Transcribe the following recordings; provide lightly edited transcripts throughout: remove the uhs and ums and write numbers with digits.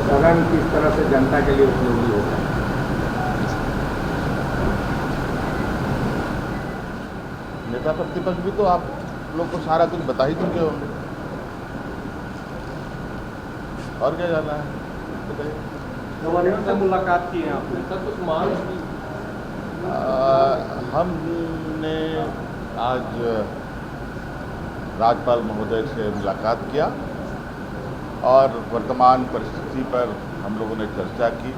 सदन किस तरह से जनता के लिए उपयोगी होगा? नेता प्रतिपक्ष भी तो आप लोग को सारा कुछ बता ही चुके होंगे, और क्या जानना है बताइए। गवर्नर से मुलाकात की है आपने? सर कुछ मांग की? हमने आज राज्यपाल महोदय से मुलाकात किया और वर्तमान परिस्थिति पर हम लोगों ने चर्चा की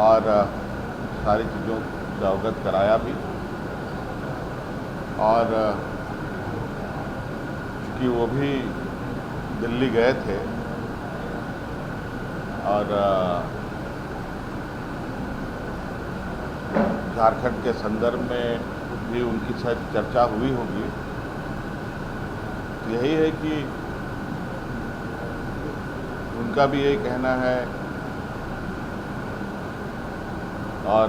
और सारी चीज़ों से अवगत कराया भी। और कि वो भी दिल्ली गए थे और झारखंड के संदर्भ में भी उनकी शायद चर्चा हुई होगी। तो यही है कि उनका भी यही कहना है और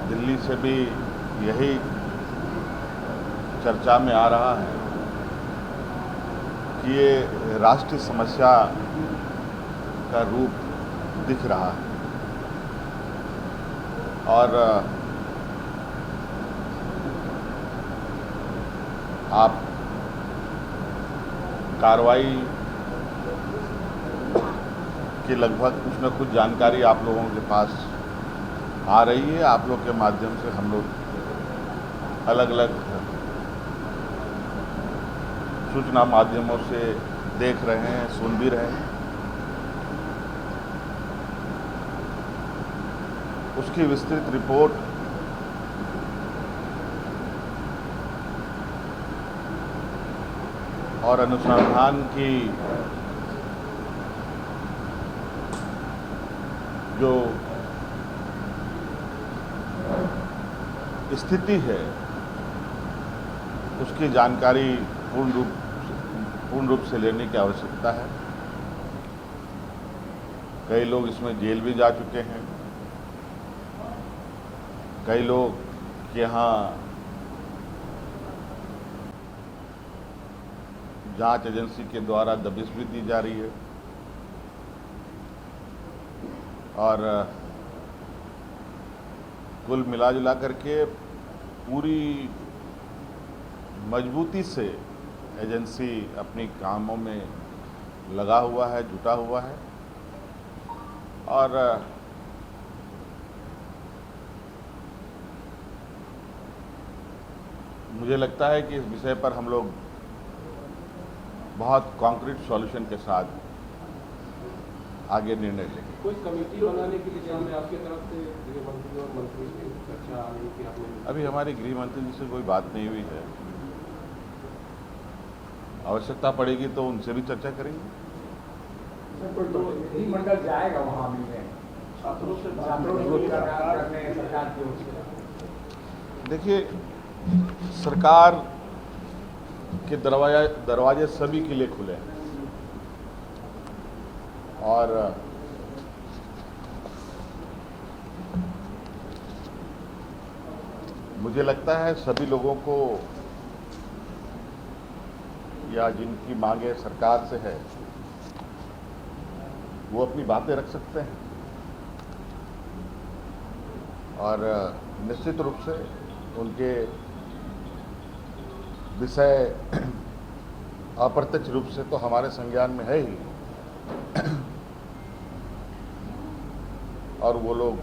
दिल्ली से भी यही चर्चा में आ रहा है कि ये राष्ट्रीय समस्या का रूप दिख रहा है और आप कार्रवाई की लगभग कुछ न कुछ जानकारी आप लोगों के पास आ रही है। आप लोग के माध्यम से हम लोग अलग अलग सूचना माध्यमों से देख रहे हैं, सुन भी रहे हैं। उसकी विस्तृत रिपोर्ट और अनुसंधान की जो स्थिति है उसकी जानकारी पूर्ण रूप से लेने की आवश्यकता है। कई लोग इसमें जेल भी जा चुके हैं, कई लोग के यहाँ जांच एजेंसी के द्वारा दबिश भी दी जा रही है और कुल मिला जुला करके पूरी मजबूती से एजेंसी अपनी कामों में लगा हुआ है, जुटा हुआ है और मुझे लगता है कि इस विषय पर हम लोग बहुत कॉन्क्रीट सॉल्यूशन के साथ आगे निर्णय लेंगे। कोई कमेटी बनाने की दिशा में आपकी तरफ से गृह मंत्री और मंत्री की चर्चा आने की आपने? अभी हमारे गृह मंत्री जी से कोई बात नहीं हुई है, आवश्यकता पड़ेगी तो उनसे भी चर्चा करेंगे। सर कोई प्रतिनिधिमंडल जाएगा वहाँ मिलने? छात्रों से मुलाकात करने सरकार की ओर से? देखिए, सरकार के दरवाजे सभी के लिए खुले हैं और मुझे लगता है सभी लोगों को या जिनकी मांगे सरकार से है वो अपनी बातें रख सकते हैं और निश्चित रूप से उनके विषय अप्रत्यक्ष रूप से तो हमारे संज्ञान में है ही और वो लोग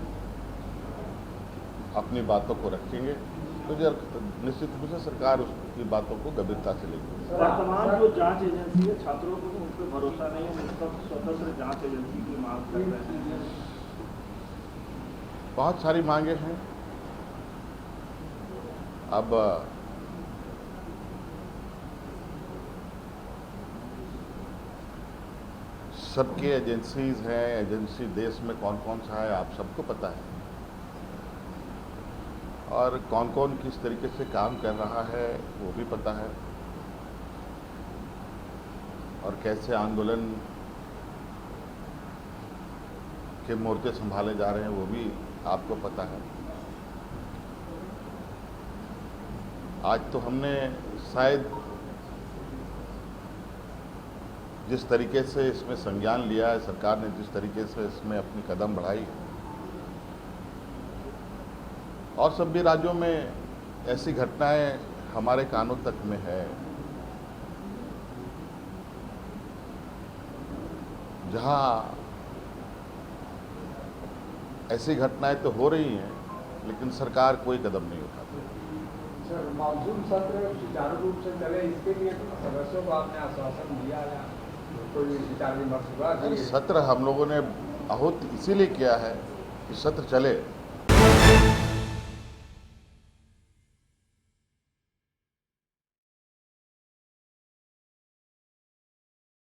अपनी बातों को रखेंगे तो निश्चित रूप से सरकार उसकी बातों को गंभीरता से लेगी। वर्तमान जो जांच एजेंसी है, छात्रों को उन पर भरोसा नहीं है, मतलब स्वतंत्र जांच एजेंसी की मांग कर रहे हैं। बहुत सारी मांगे हैं। अब सबके एजेंसीज हैं, एजेंसी देश में कौन कौन सा है आप सबको पता है और कौन कौन किस तरीके से काम कर रहा है वो भी पता है और कैसे आंदोलन के मोर्चे संभाले जा रहे हैं वो भी आपको पता है। आज तो हमने शायद जिस तरीके से इसमें संज्ञान लिया है सरकार ने, जिस तरीके से इसमें अपनी कदम बढ़ाई, और सभी राज्यों में ऐसी घटनाएं हमारे कानों तक में है, जहां ऐसी घटनाएं तो हो रही हैं लेकिन सरकार कोई कदम नहीं उठाती। सर, मानसून सत्र सुचारू रूप से चले इसके लिए सदस्यों को आपने आश्वासन दिया है, कोई विचार विमर्श हुआ? अरे सत्र हम लोगों ने आहूत इसीलिए किया है कि सत्र चले।